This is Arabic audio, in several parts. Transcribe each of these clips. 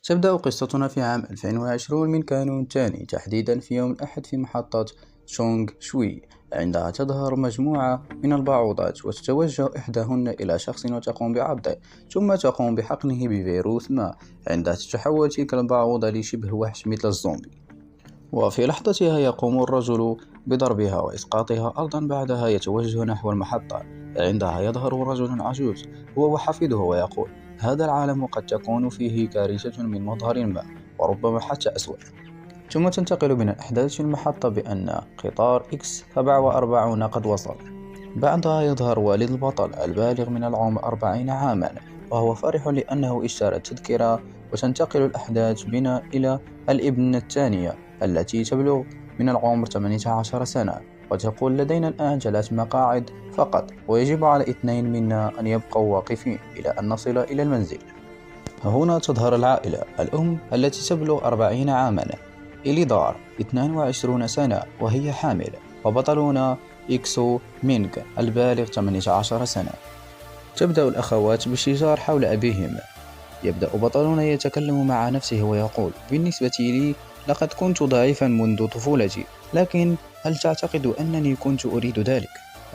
تبدأ قصتنا في عام 2020 من كانون تاني، تحديدا في يوم الأحد في محطة تشونغ شوي. عندها تظهر مجموعة من البعوضات، وتتوجه إحداهن إلى شخص وتقوم بعضه، ثم تقوم بحقنه بفيروس ما. عندها تتحول تلك البعوضة لشبه وحش مثل الزومبي، وفي لحظتها يقوم الرجل بضربها وإسقاطها أرضا. بعدها يتوجه نحو المحطة. عندها يظهر رجل عجوز هو وحفيده ويقول: هذا العالم قد تكون فيه كارثة من مظهر ما، وربما حتى أسوأ. ثم تنتقل من الأحداث في المحطة بأن قطار إكس 47 قد وصل. بعدها يظهر والد البطل البالغ من العمر 40 عاما، وهو فرح لأنه اشترى التذكرة. وتنتقل الأحداث بنا إلى الابنة الثانية التي تبلغ من العمر 18 سنة، وتقول: لدينا الآن 3 مقاعد فقط، ويجب على 2 منا أن يبقوا واقفين إلى أن نصل إلى المنزل. هنا تظهر العائلة: الأم التي تبلغ 40 عاما، إليدار 22 سنة وهي حامل، وبطلنا إكسو مينغ البالغ 18 سنة. تبدأ الأخوات بالشجار حول أبيهما. يبدأ بطلنا يتكلم مع نفسه ويقول: بالنسبة لي لقد كنت ضعيفا منذ طفولتي، لكن هل تعتقد أنني كنت أريد ذلك؟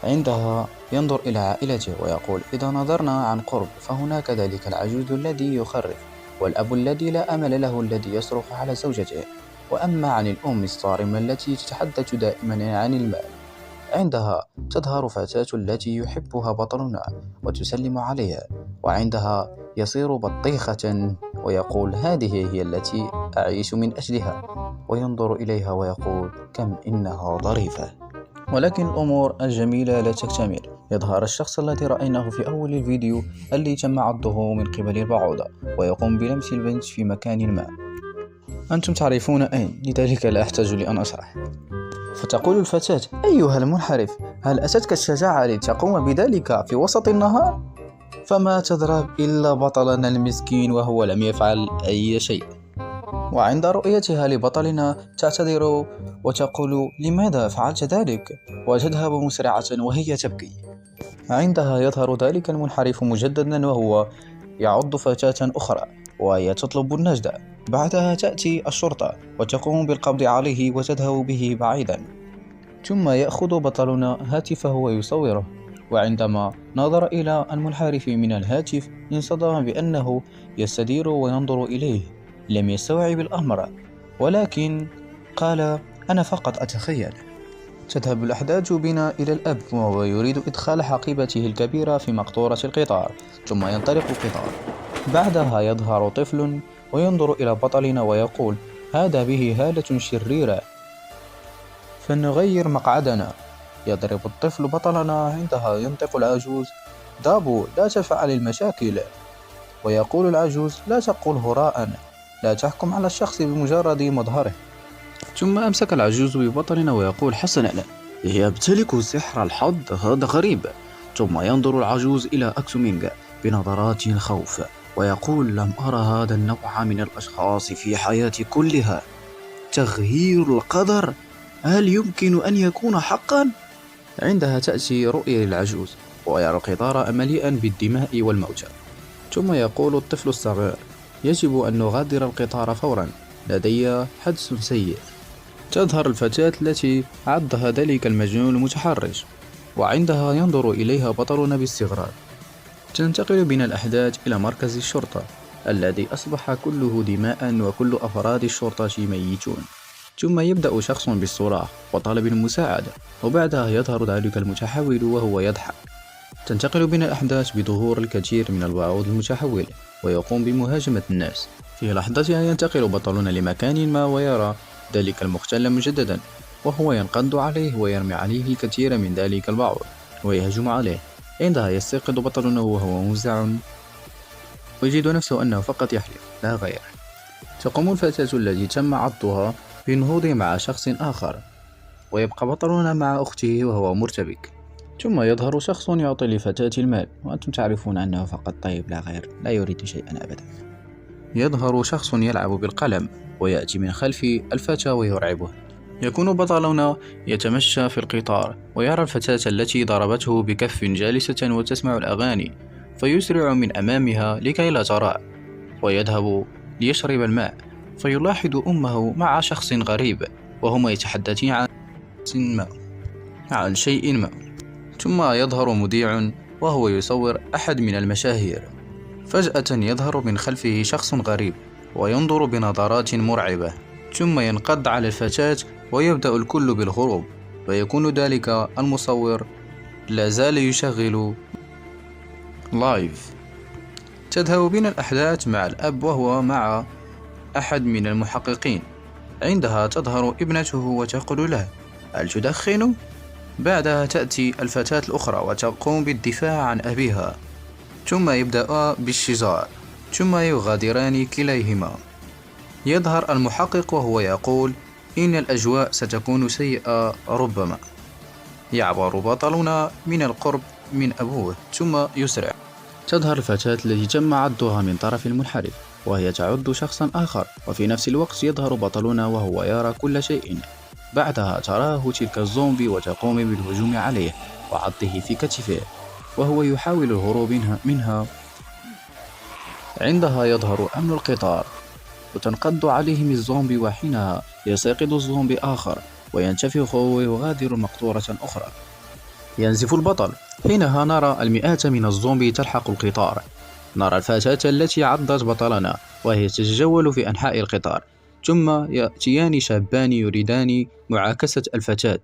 عندها ينظر إلى عائلته ويقول: إذا نظرنا عن قرب فهناك ذلك العجوز الذي يخرف، والأب الذي لا أمل له الذي يصرخ على زوجته، وأما عن الأم الصارمة التي تتحدث دائما عن المال. عندها تظهر فتاة التي يحبها بطلنا وتسلم عليها، وعندها يصير بطيخة ويقول: هذه هي التي أعيش من أجلها، وينظر إليها ويقول: كم إنها ظريفة. ولكن الأمور الجميلة لا تكتمل. يظهر الشخص الذي رأيناه في أول الفيديو الذي تم عضه من قبل البعوضة، ويقوم بلمس البنت في مكان ما. أنتم تعرفون أين، لذلك لا أحتاج لأن أشرح. فتقول الفتاة: أيها المنحرف، هل أتتك الشجاعة لتقوم بذلك في وسط النهار؟ فما تضرب إلا بطلنا المسكين وهو لم يفعل أي شيء. وعند رؤيتها لبطلنا تعتذر وتقول: لماذا فعلت ذلك؟ وتذهب مسرعة وهي تبكي. عندها يظهر ذلك المنحرف مجددا وهو يعض فتاة أخرى وهي تطلب النجدة. بعدها تأتي الشرطة وتقوم بالقبض عليه وتذهب به بعيدا. ثم يأخذ بطلنا هاتفه ويصوره، وعندما نظر إلى المنحرف من الهاتف انصدم بأنه يستدير وينظر إليه. لم يستوعب الأمر، ولكن قال: أنا فقط أتخيل. تذهب الأحداث بنا إلى الأب، وهو يريد إدخال حقيبته الكبيرة في مقطورة القطار، ثم ينطلق القطار. بعدها يظهر طفل وينظر إلى بطلنا ويقول: هذا به هالة شريرة، فنغير مقعدنا. يضرب الطفل بطلنا. عندها ينطق العجوز: دابو، لا تفعل المشاكل. ويقول العجوز: لا تقل هراء، لا تحكم على الشخص بمجرد مظهره. ثم أمسك العجوز ببطلنا ويقول: حسنا، يمتلك سحر الحظ، هذا غريب. ثم ينظر العجوز إلى أكسو مينغ بنظرات الخوف ويقول: لم أرى هذا النوع من الأشخاص في حياتي كلها. تغيير القدر، هل يمكن أن يكون حقا؟ عندها تأتي رؤية للعجوز ويرى القطار مليئا بالدماء والموتى. ثم يقول الطفل الصغير: يجب أن نغادر القطار فورا، لدي حدث سيء. تظهر الفتاة التي عضها ذلك المجنون المتحرش، وعندها ينظر إليها بطلنا باستغراب. تنتقل بنا الأحداث إلى مركز الشرطة الذي أصبح كله دماء وكل أفراد الشرطة ميتون. ثم يبدأ شخص بالصراخ وطلب المساعدة، وبعدها يظهر ذلك المتحول وهو يضحك. تنتقل بنا الأحداث بظهور الكثير من البعوض المتحولة ويقوم بمهاجمة الناس. في لحظتها ينتقل بطلنا لمكان ما ويرى ذلك المختل مجددا، وهو ينقض عليه ويرمي عليه الكثير من ذلك البعوض ويهجم عليه. عندها يستيقظ بطلنا وهو مفزع ويجد نفسه أنه فقط يحلم لا غير. تقوم الفتاة التي تم عضها بالنهوض مع شخص آخر، ويبقى بطلنا مع أخته وهو مرتبك. ثم يظهر شخص يعطي لفتاة المال، وأنتم تعرفون أنه فقط طيب لا غير، لا يريد شيئا أبدا. يظهر شخص يلعب بالقلم ويأتي من خلف الفتاة ويرعبه. يكون بطلنا يتمشى في القطار ويرى الفتاة التي ضربته بكف جالسة وتسمع الأغاني، فيسرع من أمامها لكي لا تراه، ويذهب ليشرب الماء، فيلاحظ أمه مع شخص غريب وهما يتحدثان عن شيء ما. ثم يظهر مذيع وهو يصور أحد من المشاهير. فجأة يظهر من خلفه شخص غريب وينظر بنظرات مرعبة، ثم ينقض على الفتاة ويبدأ الكل بالهروب، ويكون ذلك المصور لا زال يشغل لايف. تذهب بنا الأحداث مع الأب وهو مع أحد من المحققين. عندها تظهر ابنته وتقول له: هل تدخن؟ بعدها تأتي الفتاة الأخرى وتقوم بالدفاع عن أبيها، ثم يبدأ بالشجار، ثم يغادران كليهما. يظهر المحقق وهو يقول: إن الأجواء ستكون سيئة ربما. يعبر بطلنا من القرب من أبوه ثم يسرع. تظهر الفتاة التي تم عضها من طرف المنحرف وهي تعض شخصا آخر، وفي نفس الوقت يظهر بطلنا وهو يرى كل شيء. بعدها تراه تلك الزومبي وتقوم بالهجوم عليه وعضه في كتفه وهو يحاول الهروب منها. عندها يظهر أمن القطار وتنقض عليهم الزومبي، وحينها يستيقظ الزومبي آخر وينتفخ ويغادر مقطورة أخرى. ينزف البطل. حينها نرى المئات من الزومبي تلحق القطار. نرى الفتاة التي عضت بطلنا وهي تتجول في أنحاء القطار، ثم يأتيان شابان يريدان معاكسة الفتاة،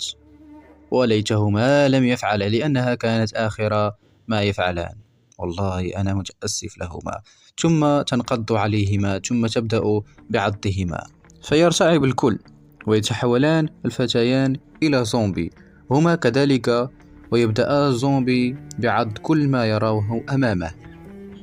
وليتهما لم يفعلا لأنها كانت آخر ما يفعلان. والله أنا متأسف لهما. ثم تنقض عليهما ثم تبدأ بعضهما، فيرتعب الكل ويتحولان الفتيان إلى زومبي هما كذلك، ويبدأ الزومبي بعض كل ما يراه أمامه.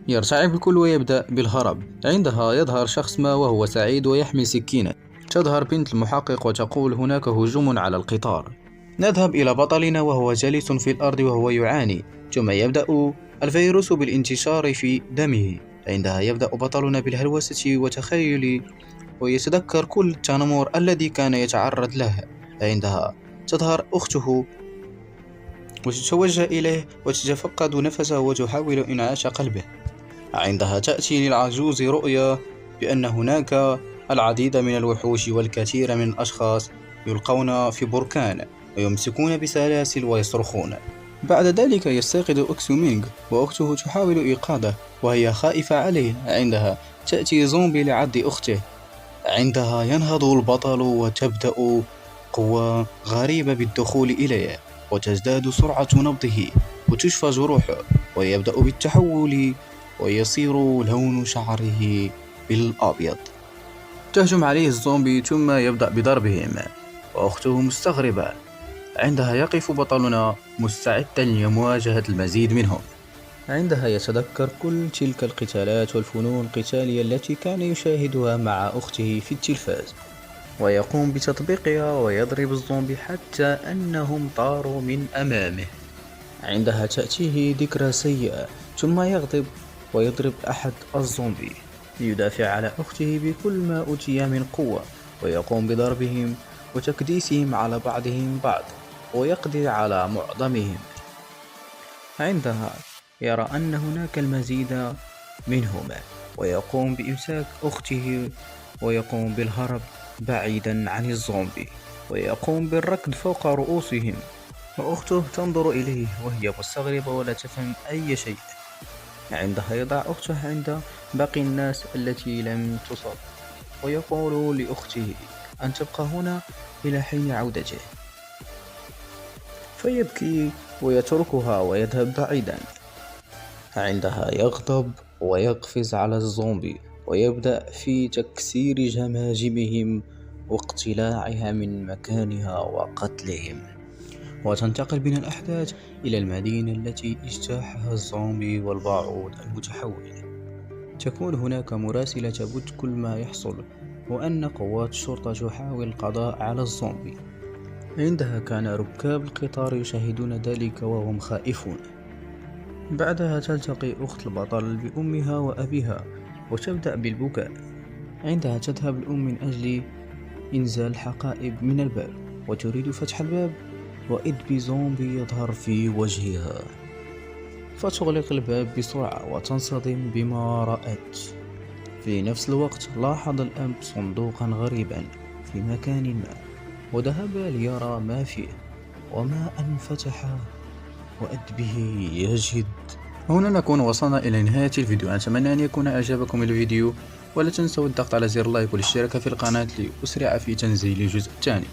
يرتعب الكل ويبدأ بالهرب. عندها يظهر شخص ما وهو سعيد ويحمل سكينة. تظهر بنت المحقق وتقول: هناك هجوم على القطار. نذهب إلى بطلنا وهو جالس في الأرض وهو يعاني، ثم يبدأ الفيروس بالانتشار في دمه. عندها يبدأ بطلنا بالهلوسة وتخيل ويتذكر كل التنمر الذي كان يتعرض له. عندها تظهر أخته وتتوجه إليه وتتفقد نفسه وتحاول إنعاش قلبه. عندها تأتي للعجوز رؤية بأن هناك العديد من الوحوش والكثير من الأشخاص يلقون في بركان ويمسكون بسلاسل ويصرخون. بعد ذلك يستيقظ أكسو مينغ وأخته تحاول إيقاظه وهي خائفة عليه. عندها تأتي زومبي لعض أخته. عندها ينهض البطل وتبدأ قوة غريبة بالدخول إليه، وتزداد سرعة نبضه وتشفى جروحه، ويبدأ بالتحول ويصير لون شعره بالأبيض. تهجم عليه الزومبي ثم يبدأ بضربهم وأخته مستغربة. عندها يقف بطلنا مستعدا لمواجهة المزيد منهم. عندها يتذكر كل تلك القتالات والفنون القتالية التي كان يشاهدها مع أخته في التلفاز، ويقوم بتطبيقها ويضرب الزومبي حتى أنهم طاروا من أمامه. عندها تأتيه ذكرى سيئة ثم يغضب ويضرب أحد الزومبي ليدافع على أخته بكل ما أوتي من قوة، ويقوم بضربهم وتكديسهم على بعضهم بعض ويقضي على معظمهم. عندها يرى أن هناك المزيد منهما ويقوم بإمساك أخته ويقوم بالهرب بعيدا عن الزومبي ويقوم بالركض فوق رؤوسهم، وأخته تنظر إليه وهي مستغربة ولا تفهم أي شيء. عندها يضع أخته عند باقي الناس التي لم تصب ويقول لأخته أن تبقى هنا إلى حين عودته، فيبكي ويتركها ويذهب بعيدا. عندها يغضب ويقفز على الزومبي ويبدأ في تكسير جماجمهم واقتلاعها من مكانها وقتلهم. وتنتقل بنا الأحداث إلى المدينة التي اجتاحها الزومبي والباعوض المتحول. تكون هناك مراسلة تبث كل ما يحصل وأن قوات الشرطة تحاول القضاء على الزومبي. عندها كان ركاب القطار يشاهدون ذلك وهم خائفون. بعدها تلتقي أخت البطل بأمها وأبيها وتبدأ بالبكاء. عندها تذهب الأم من أجل إنزال الحقائب من الباب وتريد فتح الباب، وإذ بزومبي يظهر في وجهها، فتغلق الباب بسرعة وتنصدم بما رأت. في نفس الوقت لاحظ الأب صندوقا غريبا في مكان ما، وذهب ليرى ما فيه. وما أن فتحه وإذ به يجد. هنا نكون وصلنا إلى نهاية الفيديو. أتمنى أن يكون أعجبكم الفيديو، ولا تنسوا الضغط على زر لايك والاشتراك في القناة لأسرع في تنزيل الجزء الثاني.